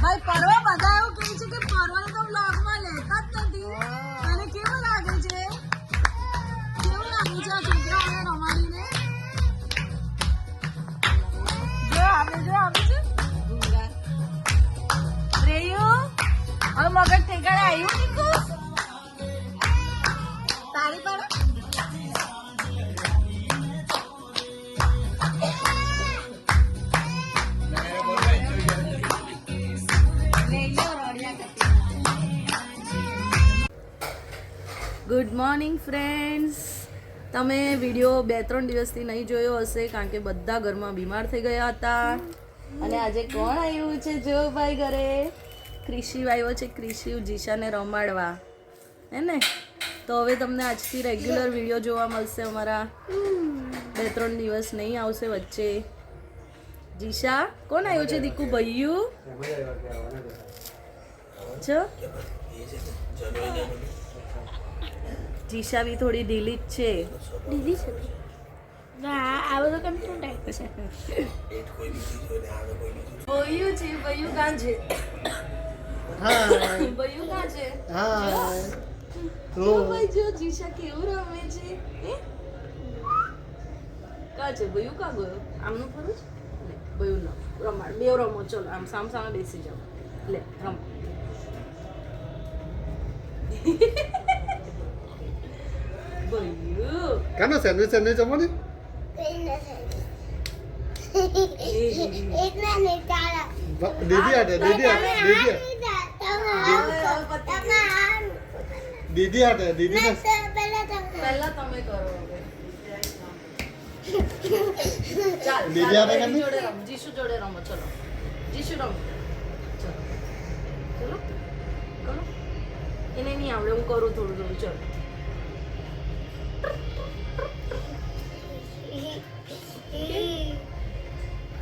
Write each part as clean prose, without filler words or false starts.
ભાઈ પરવા બધા એવું કહે છે કે પરવાને તો બ્લોગમાં લેતા જ નથી. અને કેવું લાગે છે આ છોકરાઓને રમાડીને? જો આવે છે રેયુ. હવે મગજ ઠેકાણે આવ્યું નીકુ તારી પર ગુડ મોર્નિંગ ફ્રેન્ડ્સ. તમે વિડીયો 2-3 દિવસથી નહીં જોયો હશે કારણ કે બધા ઘરમાં બીમાર થઈ ગયા હતા. અને આજે કોણ આવ્યું છે જો ભાઈ ઘરે? ક્રિશિવ આવ્યો છે. ક્રિશિવ જીશાને રમાડવા હે ને. તો હવે તમને આજથી રેગ્યુલર વિડીયો જોવા મળશે અમારા. 2-3 દિવસ નહીં આવશે વચ્ચે. જીશા કોણ આવ્યું છે? દીકુ ભૈયું છો. જીશા બી થોડી ઢીલી જ છે. ઢીલી છે આ બધો કેમ શું ટાઈપ છે? ભૈયું છે. ભૈયું કાં છે? ભૈયું કાં છે? ભાઈ જો જીશા કેવું રમે છે. કાં છે ભૈયું? કાં ગયો? આમનું ખરું છે ને? ભૈયું નો રમાડ. બે રમો. ચલો આમ સામ સામે બેસી જાઓ. લે રમો. ભૈયું કાનો સેન્ડવિચ જમો ને દીદી હાટે દીદી હાટે દીદી પહેલા તમે કરો. ચાલ દીદી હાટે કેમ? જોડે રમો. જીશુ જોડે રમો. ચલો જીશુ રમો. ચલો ચલો કરો. એને નહીં આવડે. હું કરું થોડું થોડું. ચલો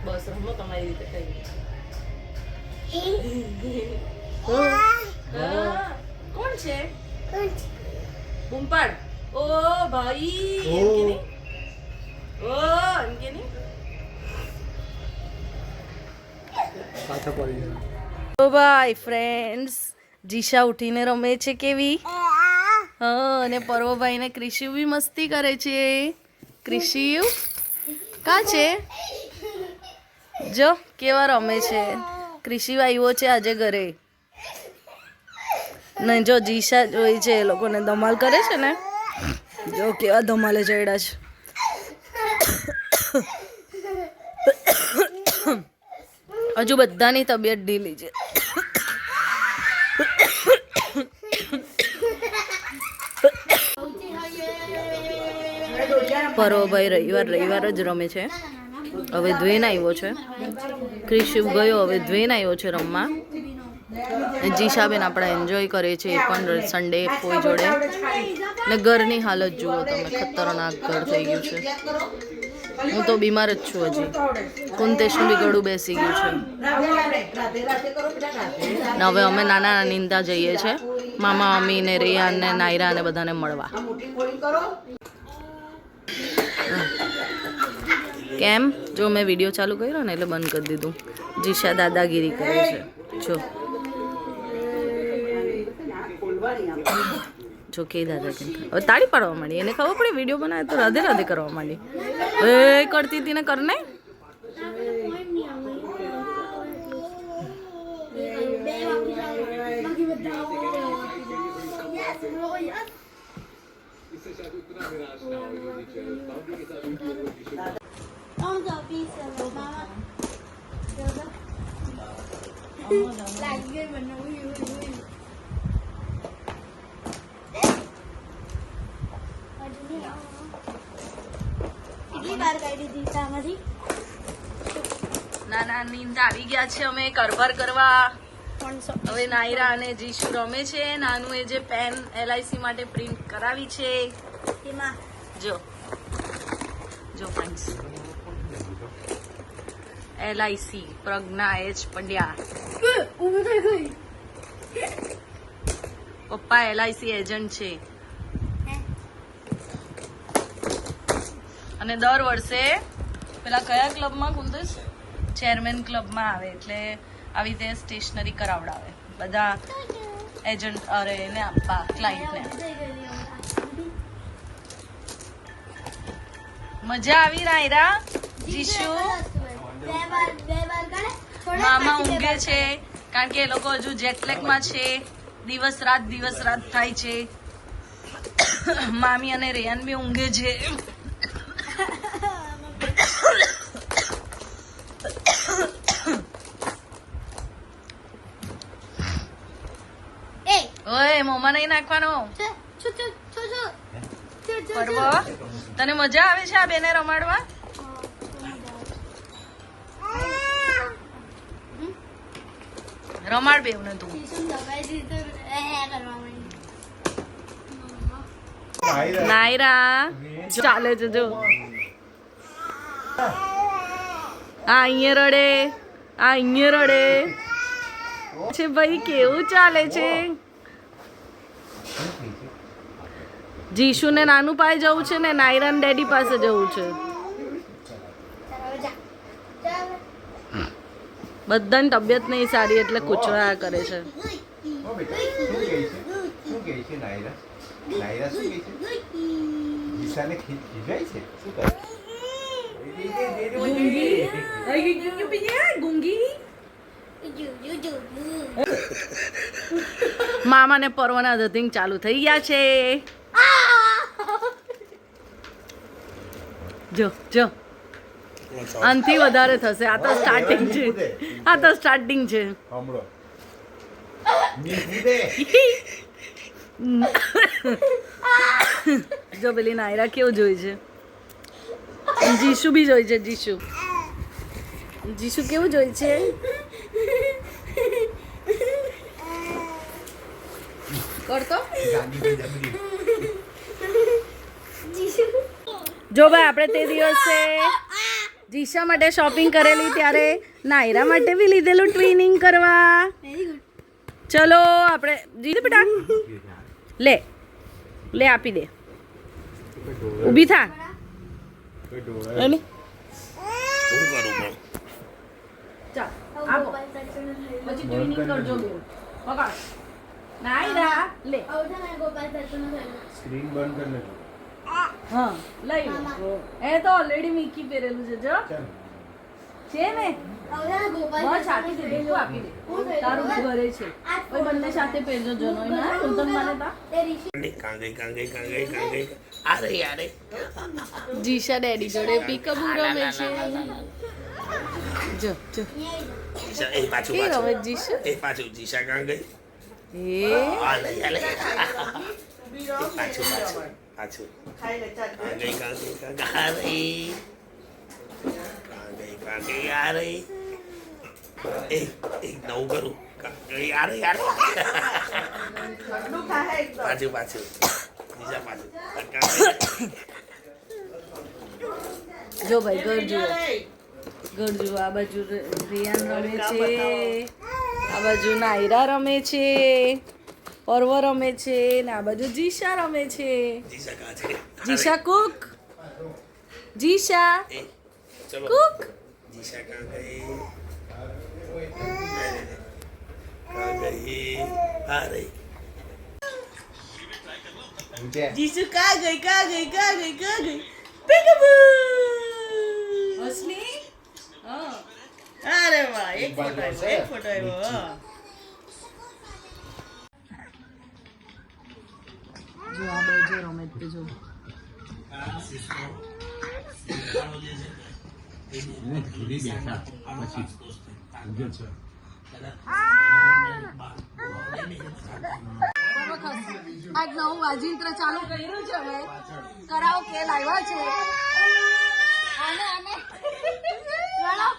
બસ રમો તમારી રીતે. કઈ કોણ છે? બુમ્પાડ. ઓ ભાઈ એમ કે નહીં. ઓ એમ કે નહીં. પાછા પડી ગયા. ઓ ભાઈ ફ્રેન્ડ્સ, જીશા ઉઠીને રમે છે કેવી. હા અને પર્વભાઈ ને ક્રિશિવ બી મસ્તી કરે છે. ક્રિશિવ કા છે? જો કેવા રમે છે. ક્રિશિવ આવ્યો છે આજે ઘરે ને. જો જીશા જોઈ છે એ લોકોને ધમાલ કરે છે ને. જો કેવા ધમાલે ચડ્યા છે. હજુ બધાની તબિયત ઢીલી છે. પરોભાઈ રવિવાર જ રમે છે. હવે ધ્વેન આવ્યો છે. ક્રિશિવ ગયો. હવે ધ્વેન આવ્યો છે રમવા. જીશાબેન આપણા એન્જોય કરે છે એ પણ સન્ડે કોઈ જોડે. ને ઘરની હાલત જુઓ તમે. ખતરનાક ઘર થઈ ગયું છે. હું તો બીમાર જ છું હજી. કુંતેશનું બી ગળું બેસી ગયું છે. ને હવે અમે નાના નિંદા જઈએ છીએ મામા મમ્મી ને રિયાન ને નાયરા ને બધાને મળવા. કેમ? જો મેં વિડીયો ચાલુ કર્યો ને એટલે બંધ કરી દીધું. જીશા દાદાગીરી કરે છે. જો કે દાદા કેમ હવે તાળી પાડવા માંડી. એને ખબર પડી વિડીયો બનાવે તો રાધે રાધે કરવા માંડી. એ કરતી હતી ને કરને. નાના નીંદા આવી ગયા છે. અમે કરભાર કરવા. હવે નાયરા અને જીશુ રમે છે. નાનું એ જે પેન LIC માટે પ્રિન્ટ કરાવી છે એમાં જો ફ્રેન્ડ્સ LIC પ્રજ્ઞા H પંડ્યા. પપ્પા LIC એજન્ટ છે. અને દર વર્ષે પેલા કયા ક્લબમાં કુંદસ ચેરમેન ક્લબમાં આવે એટલે આવી રીતે સ્ટેશનરી કરાવડાવે બધા એજન્ટ અરે એને આપવા ક્લાયન્ટને. મજા આવી નાયરા? જીશુ મામા ઊંઘે છે કારણ કે એ લોકો હજુ જેટલેગમાં છે. દિવસ રાત થાય છે. મામી અને રેયાન બી ઊંઘે છે. ઓય મોમાં નહીં નાખવાનો. પર્વ તને મજા આવે છે આ બેને રમાડવા? રમાડ બેવને તું. નાયરા ચાલે છે જો. આ અહીંયા રડે, આ અહીંયા રડે છે ભાઈ. કેવું ચાલે છે? જીશુ ને નાનું પાસે જવું છે ને નાયરા ને ડેડી પાસે જવું છે. બધાની તબિયત નહીં સારી એટલે કૂચવા કરે છે. મામા ને પરવાના ધતિંગ ચાલુ થઈ ગયા છે. જો જો આનથી વધારે થશે. આ તો સ્ટાર્ટિંગ છે. આ તો સ્ટાર્ટિંગ છે. જો પેલી નાયરા કેવું જોઈ છે. જીશુ બી જોઈ છે. જીશુ કેવું જોઈ છે. કરતો જો ભાઈ આપણે તે દિવસે જીશા માટે શોપિંગ કરેલી ત્યારે નાયરા માટે બી લીધેલું ટ્વિનિંગ કરવા. ચલો આપણે જીતે બેટા લે લે આપી દે. ઊભી થા. ચાલ આપો પછી ટ્વિનિંગ કરજો બે. પકડ નાયરા લે. સ્ક્રીન બંધ કરી લેજો. હા લઈ લો. એ તો ઓલરેડી મીકી પહેરેલું છે જો છે ને. બસ આપી દે. તું આપી દે. તારું ઘરે છે. કોઈ બંને સાથે પહેરજો જનો ના કુંતન માને તા. જીશા ડેડી જોડે પીકઅપ રમે છે. જો જો એ પાછું કે રમે જીશા. એ પાછું જીશા કાં ગઈ? એ આલે પાછું કાં ગઈ એક નવું કરું કાં ગઈ પાછું જીશા પાછું જો ભાઈ ઘર જુઓ. આ બાજુ રિયાન રમે છે. આ બાજુ નાયરા રમે છે. પર્વ રમે છે ને આ બાજુ જીશા રમે છે. જીશા કાં છે? જીશા કુક. જીશા ચલો કુક. જીશા કાં ગઈ? અરે જીશુ કા ગઈ પીકઅબુ. હસની હા. અરે વાહ એક ફોટો આવ્યો. જો આ બાજુ રમે તે જો. આજ નવું વાજિંત્ર ચાલુ કર્યું છે. હવે કરાવો કે લાવ્યા છે. આને રડો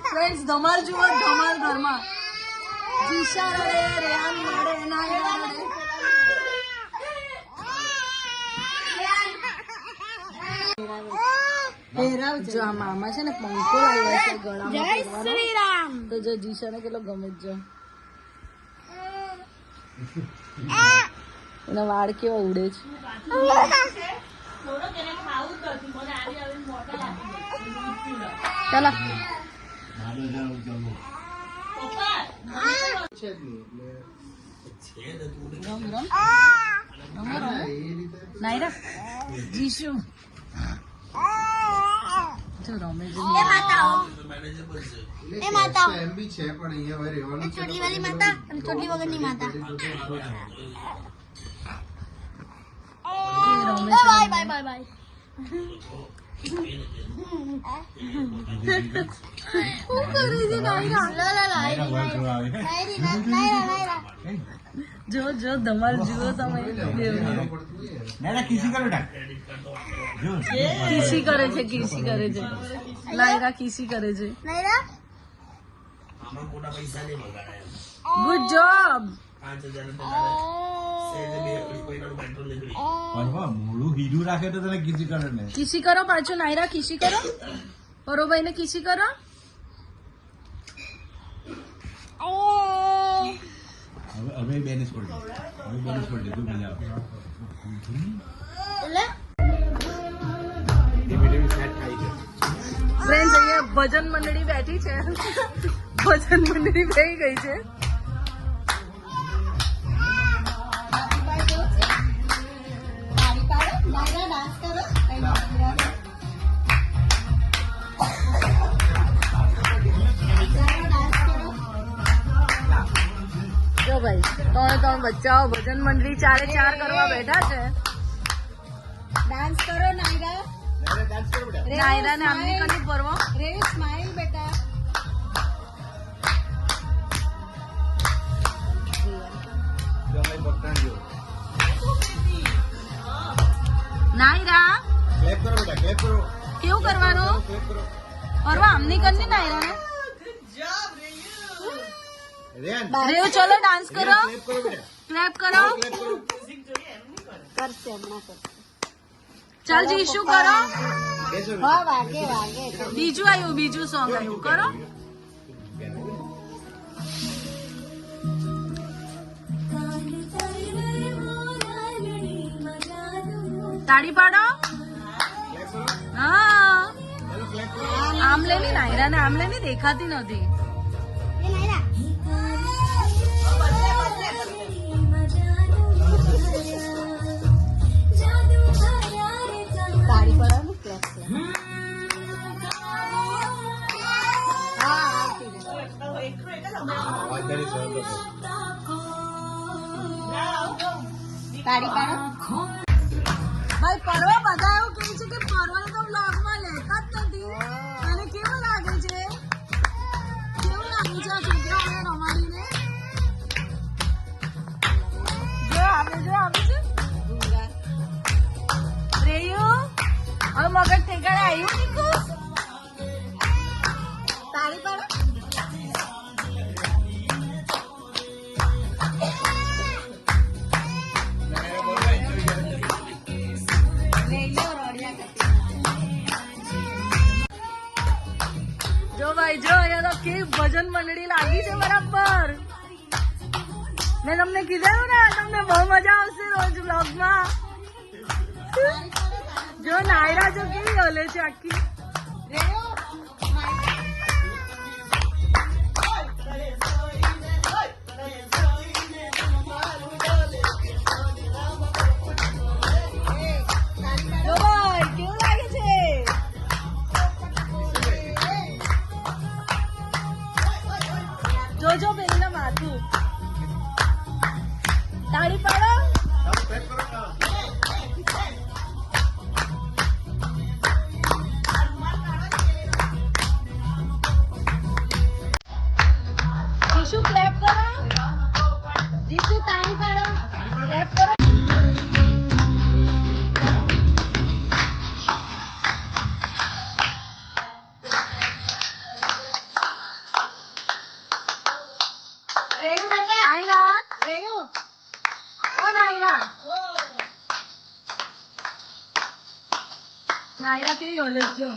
ફ્રેન્ડ્સ ધમાલ જુઓ. ધમાલ ઘરમાં જીશા રડે, રેહાન રડે, નાયરા રડે. જો આ મામા છે ને પંખો લાવ્યા છે ગળામાં જય પહેરવાનો. શ્રી રામ. તો જો જીશાને કેટલો ગમે છે જો. એના વાળ કેવા ઉડે છે. ચાલો છે જ નહીં એટલે રમ રમ નાયરા જીશુ જો રમે છે. એ માતા એમ બી છે પણ અહીંયા હવે રહેવાનું છે ચોટલી વાળી માતા અને ચોટલી વગરની માતા. રમે બાય બાય બાય બાય. શું કરે છે નાયરા? લા લા લા નાયરા. જો જો ધમાલ જુઓ તમે. કિસી કરે છે નાયરા કિસી કરે છે. નાયરા આમાં મોટા પૈસા નહીં બગાડાય. Good job. 5,000 સહેજે બે કોઈનો પેટ્રોલ નીકળી. મોડું હીરું રાખે તો તને કીધી કરે ને કિસી કરો પાછું નાયરા કિસી કરો. પરોભાઈ ને કિસી કરો. હવે બેનિસ પડી તું મજા આવે એટલે ફ્રેન્ડ્સ અહીંયા ભજન મંડળી બેઠી છે. ભજન મંડળી બેહી ગઈ છે. જો ભાઈ ત્રણ બચ્ચાઓ ભજન મંડળી 4 કરવા બેઠા છે. ડાન્સ કરો નાયરા. નાયરા ને આમની કની પરવો. રેવી સ્માઈલ બેટા. નાયરા ક્લેપ કરો બેટા ક્લેપ કરો કેવું કરવાનું? પરવા આમની કની નાયરા ને રેન રેવ ચલો ડાન્સ કરો. ક્લેપ કરો બેટા ક્લેપ કરો. ક્લેપ કરો કરશે હમણાં કરશે. ચાલ જીશુ કરો. બેસો હા વાગે વાગે. બીજું સોંગ આવ્યું કરો. તાળી પાડો. ક્લેપ કરો હા ચાલો ક્લેપ કરો આમલે ની નાયરા ને આમલે ની દેખાતી નથી. એ નાયરા તાળી પડવાનું ક્લેપ ક્લેપ. હા આવતી રહે. વાંધાની સહન કરો તાળી પાડો. ભાઈ પરવા બધા એવું કહે છે કે પરવાને તો બ્લોગમાં લેતા જ નથી. અને કેવું લાગે છે આ છોકરાઓને રમાડીને? જો આવે છે રેયુ. હવે મગજ ઠેકાણે આવ્યું નીકુ. તાળી પાડો. જો ભાઈ જો અહીંયા તો કેવી ભજન મંડળી લાગી છે બરાબર. મેં તમને કીધું ને તમને બહુ મજા આવશે રોજ વ્લોગમાં. જો નાયરા જો કેવી હલે છે આખી. જો ભાઈ કેવું લાગે છે? જોજો પેલીના માથું. તાળી પાડો. ક્લેપ કરો નાયરા કેવી ઓલે જો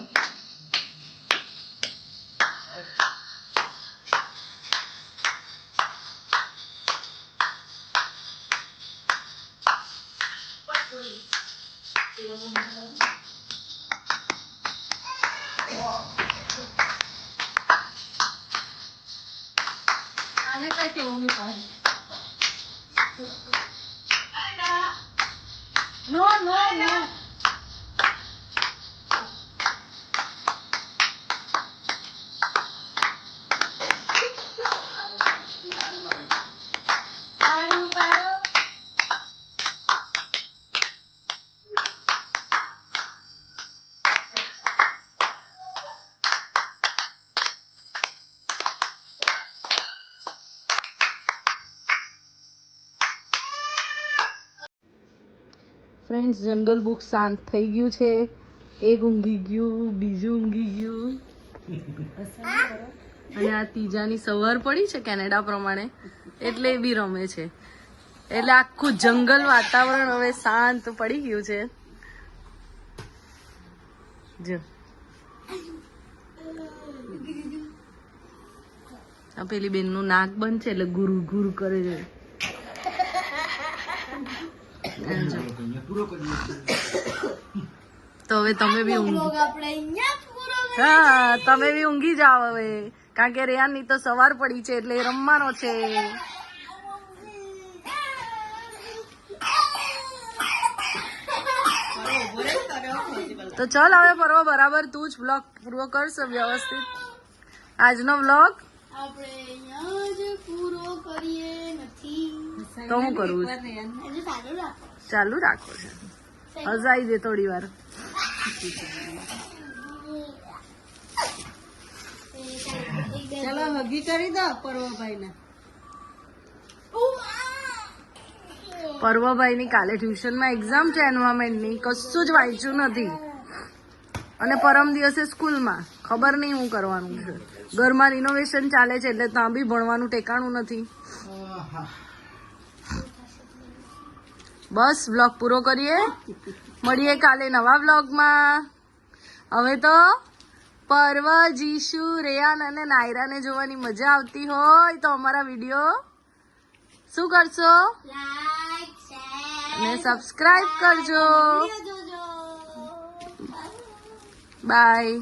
આને કઈ કેવું નહીં નો નો નો ફ્રેન્ડ્સ જંગલ બુક શાંત થઈ ગયું છે. એક ઊંઘી ગયું, બીજું ઊંઘી ગયું અને આ ત્રીજાની સવાર પડી છે કેનેડા પ્રમાણે એટલે એ બી રમે છે. એટલે આખું જંગલ વાતાવરણ હવે શાંત પડી ગયું છે. જો આ પેલી બેનનું નાક બંધ છે એટલે ગુરુ ગુરુ કરે છે. તો હવે તમે બી ઊંઘી હા તમે બી ઊંઘી જાઓ હવે કારણ કે રેયાનની તો સવાર પડી છે એટલે રમવાનો છે. તો ચલ હવે પરવા બરાબર તું જ બ્લોગ પૂરો કરશે વ્યવસ્થિત. આજનો બ્લોગ આપણે અહીંયા જ પૂરો કરીએ નથી. તો હું કરું છું હજુ ચાલુ રાખો. ચાલુ રાખો છે હજાઈ દે થોડી વાર. ચલો હગી કરી દો પર્વભાઈને. પર્વભાઈની કાલે ટ્યુશનમાં એક્ઝામ છે એન્વાયરમેન્ટની, કશું જ વાંચ્યું નથી અને પરમ દિવસે સ્કૂલમાં ખબર નહીં હું કરવાનું છે. ઘરમાં રિનોવેશન ચાલે છે એટલે ત્યાં બી ભણવાનું ઠેકાણું નથી. બસ વ્લોગ પૂરો કરીએ, મળીએ કાલે નવા વ્લોગમાં. હવે તો પર્વ, જીશુ, રેયાન અને નાયરાને જોવાની મજા આવતી હોય તો અમારા વિડીયો શું કરશો લાઈક, શેર અને સબસ્ક્રાઇબ કરજો. જોજો. બાય.